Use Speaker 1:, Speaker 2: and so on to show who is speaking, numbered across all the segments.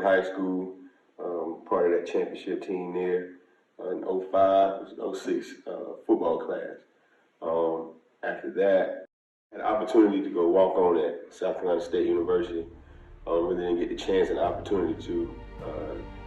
Speaker 1: High School, part of that championship team there in '05, '06 football class. After that, I had an opportunity to go walk on at South Carolina State University. Really didn't get the chance and opportunity to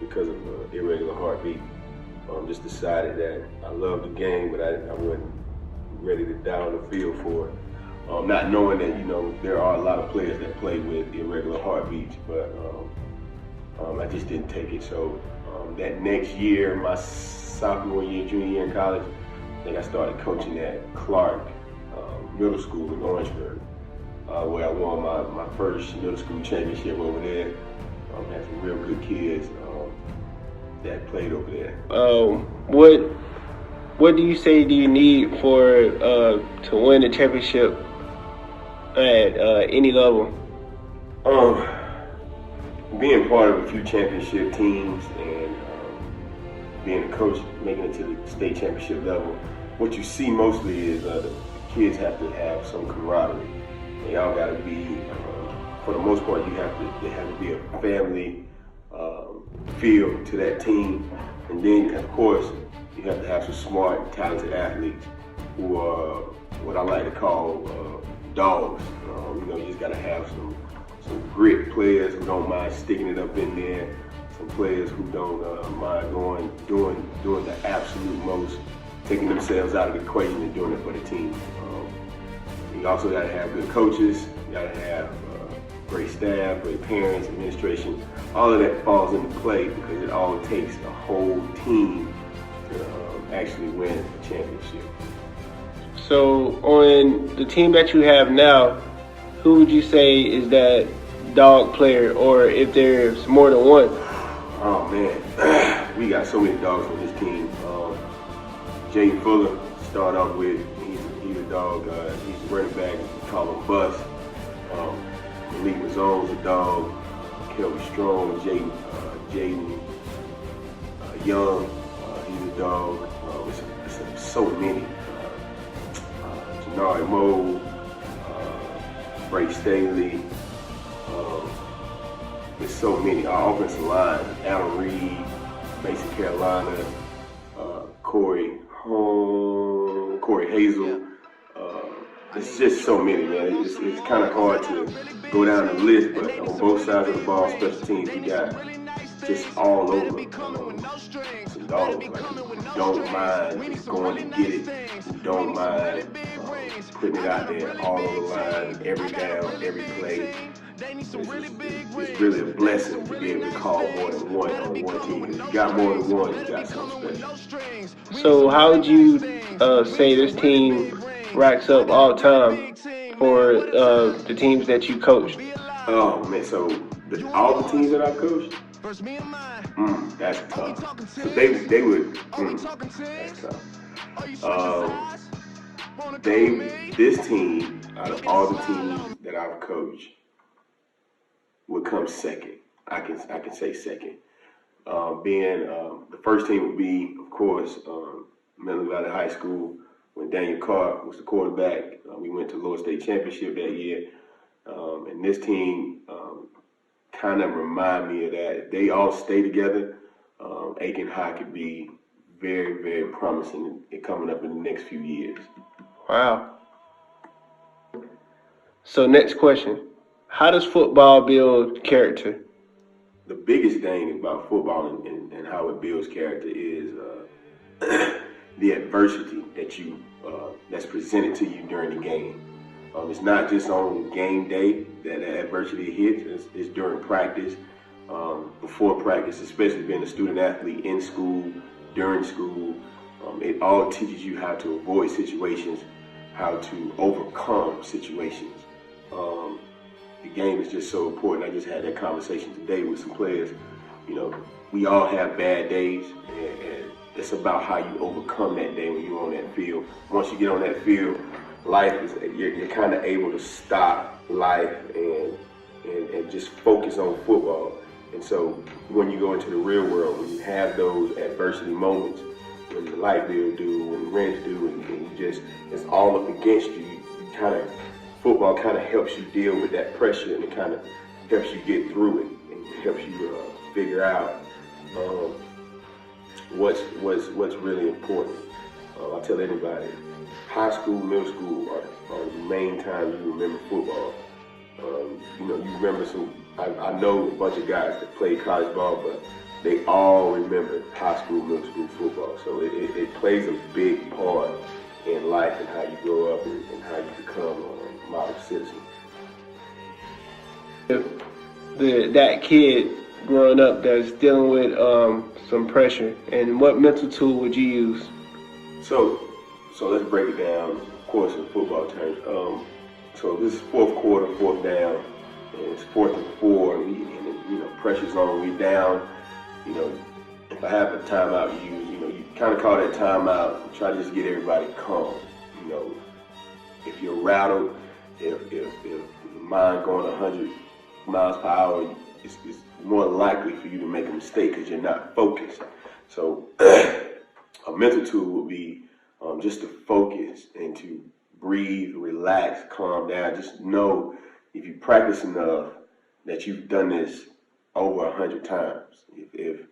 Speaker 1: because of irregular heartbeat. Just decided that I loved the game, but I wasn't ready to die on the field for it. Not knowing that, there are a lot of players that play with irregular heartbeats, but I just didn't take it. So that next year, my sophomore year, junior year in college, I think I started coaching at Clark Middle School in Orangeburg, where I won my first middle school championship over there. Had some real good kids that played over there.
Speaker 2: What do you say do you need for to win a championship at any level?
Speaker 1: Being part of a few championship teams and being a coach, making it to the state championship level, what you see mostly is the kids have to have some camaraderie. They all got to be, for the most part, they have to be a family feel to that team. And then, of course, you have to have some smart, talented athletes who are what I like to call dogs. You just got to have some grit players who don't mind sticking it up in there, some players who don't mind doing the absolute most, taking themselves out of the equation and doing it for the team. You also got to have good coaches. You got to have great staff, great parents, administration. All of that falls into play because it all takes a whole team to actually win a championship.
Speaker 2: So on the team that you have now, who would you say is that dog player, or if there's more than one?
Speaker 1: Oh man, we got so many dogs on this team. Jay Fuller, start off with, he's a dog. He's a running back. We call him Bus. Malik Mazzone's a dog. Kelby Strong, Jaden Young, he's a dog. It's so many. Janari Moe, Bray Staley. There's so many. Our offensive line, Adam Reed, Mason Carolina, Corey Hazel. It's just so many, man. It's kind of hard to go down the list, but on both sides of the ball, special teams, we got just all over some dogs. Like, who don't mind going to get it, who don't mind putting it out there all over the line, every down, every play. It's really a blessing to be able to call more than one on one team. If you got more than one, you got something special.
Speaker 2: So how would you say this team racks up all time for the teams that you coached?
Speaker 1: Oh man, so all the teams that I coached, that's tough. So they would, that's tough. This team, out of all the teams that I've coached, would come second. I can say second. The first team would be, of course, Middle Valley High School. When Daniel Carr was the quarterback, we went to Lower State Championship that year. And this team kind of remind me of that. If they all stay together, Aiken High could be very, very promising coming up in the next few years.
Speaker 2: Wow. So next question. How does football build character?
Speaker 1: The biggest thing about football and how it builds character is the adversity that's presented to you during the game. It's not just on game day that adversity hits. It's during practice, before practice, especially being a student athlete in school, during school. It all teaches you how to avoid situations, how to overcome situations. The game is just so important. I just had that conversation today with some players. We all have bad days, and it's about how you overcome that day when you're on that field. Once you get on that field, you're kind of able to stop life and just focus on football. And so when you go into the real world, when you have those adversity moments, when the light bill do, when the rents do, and it's all up against you, football kind of helps you deal with that pressure, and it kind of helps you get through it, and it helps you figure out what's really important. I tell anybody, high school, middle school are the main times you remember football. You remember I know a bunch of guys that played college ball, but they all remember high school, middle school football. So it plays a big part in life and how you grow up and how you become a model citizen.
Speaker 2: That kid growing up that's dealing with some pressure, and what mental tool would you use?
Speaker 1: So let's break it down, of course, in football terms. So this is fourth quarter, fourth down, and it's 4th and 4, and pressure's on, we down. If I have a timeout, you kind of call that timeout and try to just get everybody calm. If you're rattled, if your mind going 100 miles per hour, it's more likely for you to make a mistake because you're not focused. So a mental tool would be just to focus and to breathe, relax, calm down. Just know if you practice enough that you've done this over 100 times. If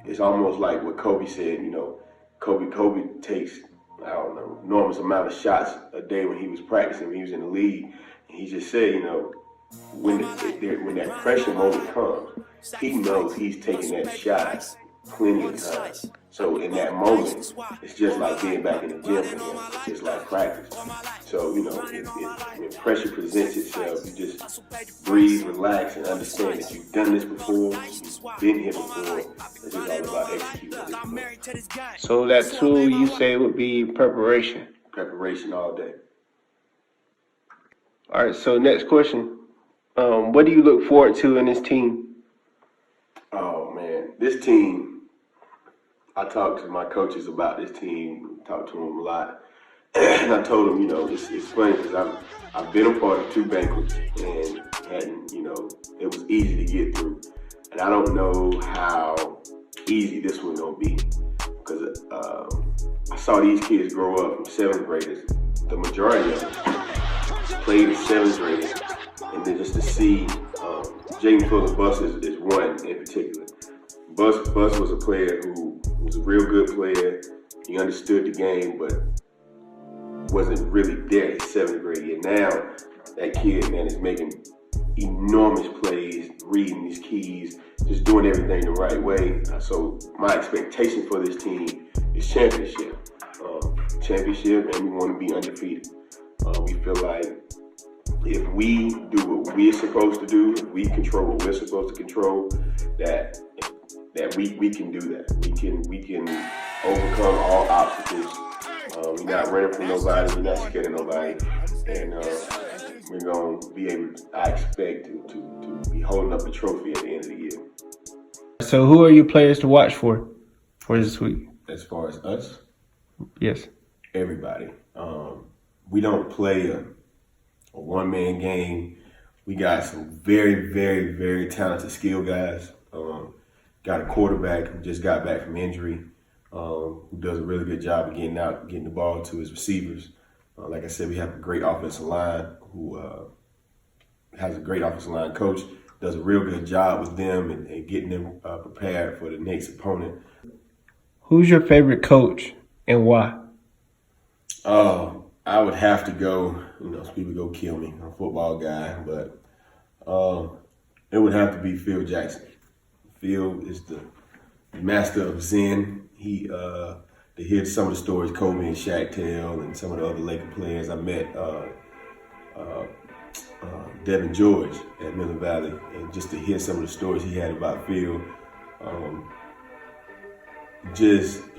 Speaker 1: it's almost like what Kobe said, Kobe takes, I don't know, enormous amount of shots a day when he was practicing, when he was in the league. And he just said, when that pressure moment comes, he knows he's taking that shot plenty of times. So in that moment, it's just like being back in the gym for him. It's just like practice. So, when pressure presents itself, you just breathe, relax, and understand that you've done this before, you've been here before. It's just all about executing.
Speaker 2: So that tool you say would be preparation.
Speaker 1: Preparation all day.
Speaker 2: All right, so next question. What do you look forward to in this team?
Speaker 1: Oh, man. This team, I talked to my coaches about this team, talked to them a lot. And I told them, it's funny because I've been a part of 2 banquets and it was easy to get through. And I don't know how easy this one gonna be because I saw these kids grow up from 7th graders. The majority of them played as 7th graders, and then just to see Jaden Fuller Bus is one in particular. Bus was a player who was a real good player. He understood the game, but wasn't really there in 7th grade yet. Now, that kid, man, is making enormous plays, reading his keys, just doing everything the right way. So my expectation for this team is championship. And we want to be undefeated. We feel like if we do what we're supposed to do, if we control what we're supposed to control, that we can do that. We can overcome all obstacles. We're not running from nobody. We're not scared of nobody. And we're going to be able, I expect, to be holding up the trophy at the end of the year.
Speaker 2: So who are your players to watch for this week?
Speaker 1: As far as us?
Speaker 2: Yes.
Speaker 1: Everybody. We don't play a one-man game. We got some very, very, very talented skill guys. Got a quarterback who just got back from injury, who does a really good job of getting the ball to his receivers. Like I said, we have a great offensive line who has a great offensive line coach, does a real good job with them and getting them prepared for the next opponent.
Speaker 2: Who's your favorite coach and why?
Speaker 1: I would have to go, people go kill me. I'm a football guy, but it would have to be Phil Jackson. Phil is the master of Zen. To hear some of the stories Kobe and Shaq tell and some of the other Laker players. I met Devin George at Miller Valley, and just to hear some of the stories he had about Phil,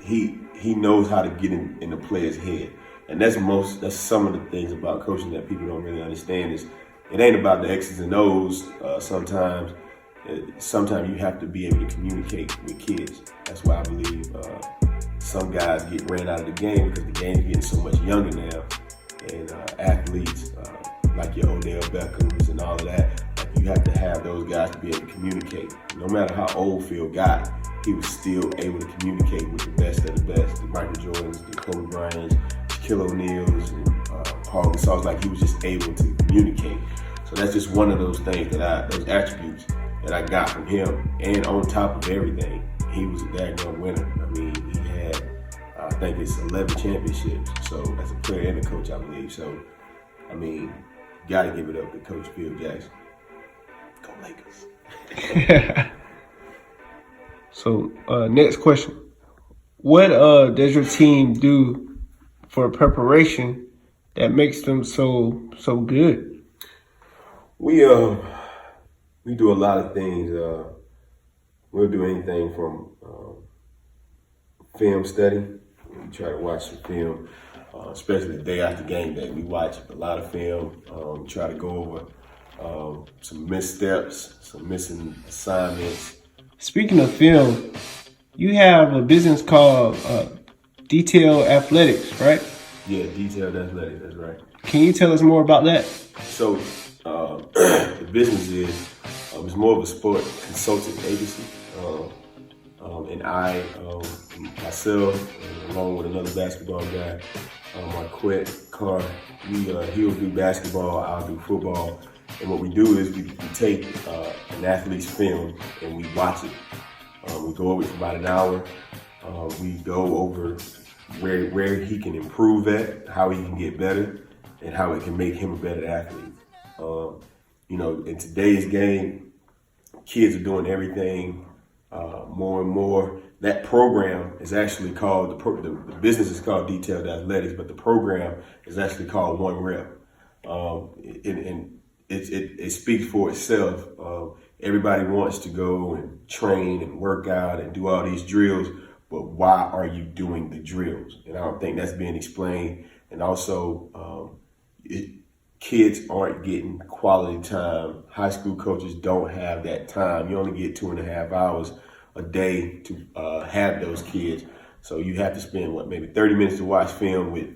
Speaker 1: he knows how to get in the player's head. And that's some of the things about coaching that people don't really understand is it ain't about the X's and O's sometimes. Sometimes you have to be able to communicate with kids. That's why I believe some guys get ran out of the game because the game's getting so much younger now. And athletes like your Odell Beckhams and all of that, you have to have those guys to be able to communicate. No matter how old Phil got, he was still able to communicate with the best of the best. The Michael Jordans, the Kobe Bryants, Shaquille O'Neal's, and Paul Gasol's. Like he was just able to communicate. So that's just one of those things those attributes that I got from him. And on top of everything, he was a daggone winner. I mean, he had, I think it's 11 championships. So as a player and a coach, I believe. So, I mean, got to give it up to Coach Phil Jackson. Go Lakers.
Speaker 2: So, next question. What does your team do for preparation that makes them so good?
Speaker 1: We do a lot of things. We'll do anything from film study. We try to watch some film, especially the day after game day. We watch a lot of film. Try to go over some missteps, some missing assignments.
Speaker 2: Speaking of film, you have a business called Detail Athletics, right?
Speaker 1: Yeah, Detailed Athletics, that's right.
Speaker 2: Can you tell us more about that?
Speaker 1: So the business is it's more of a sport consulting agency. And I, myself, along with another basketball guy, Marquette Carr, he'll do basketball, I'll do football. And what we do is we take an athlete's film and we watch it. We go over it for about an hour. We go over where he can improve at, how he can get better, and how it can make him a better athlete. In today's game, kids are doing everything more and more. That program is actually called, the business is called Detailed Athletics, but the program is actually called One Rep. It speaks for itself. Everybody wants to go and train and work out and do all these drills, but why are you doing the drills? And I don't think that's being explained. And also, kids aren't getting quality time. High school coaches don't have that time. You only get 2.5 hours a day to have those kids. So you have to spend, maybe 30 minutes to watch film with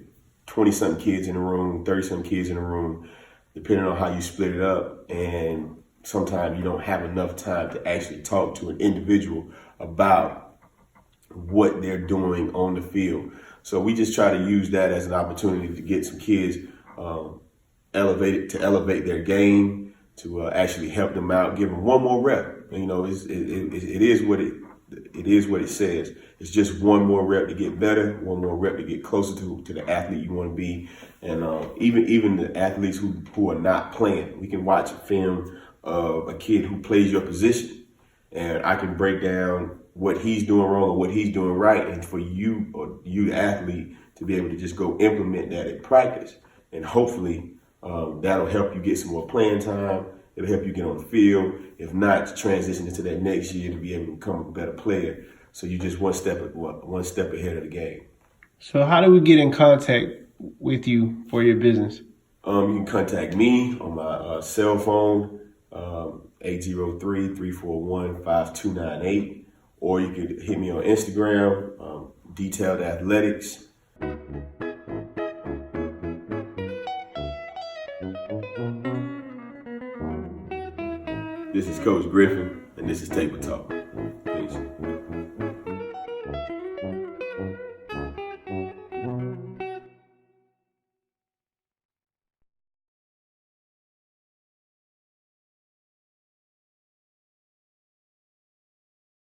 Speaker 1: 20-something kids in the room, 30-something kids in the room, depending on how you split it up. And sometimes you don't have enough time to actually talk to an individual about what they're doing on the field. So we just try to use that as an opportunity to get some kids elevate their game, to actually help them out, give them one more rep. It is what it says. It's just one more rep to get better, one more rep to get closer to the athlete you want to be. And even the athletes who are not playing, we can watch a film of a kid who plays your position, and I can break down what he's doing wrong or what he's doing right, and for you, or you the athlete, to be able to just go implement that in practice. And hopefully that'll help you get some more playing time. It'll help you get on the field. If not, to transition into that next year to be able to become a better player. So you're just one step ahead of the game.
Speaker 2: So how do we get in contact with you for your business?
Speaker 1: You can contact me on my cell phone, 803-341-5298, or you can hit me on Instagram, Detailed Athletics. This is Coach Griffin, and this is Table Talk.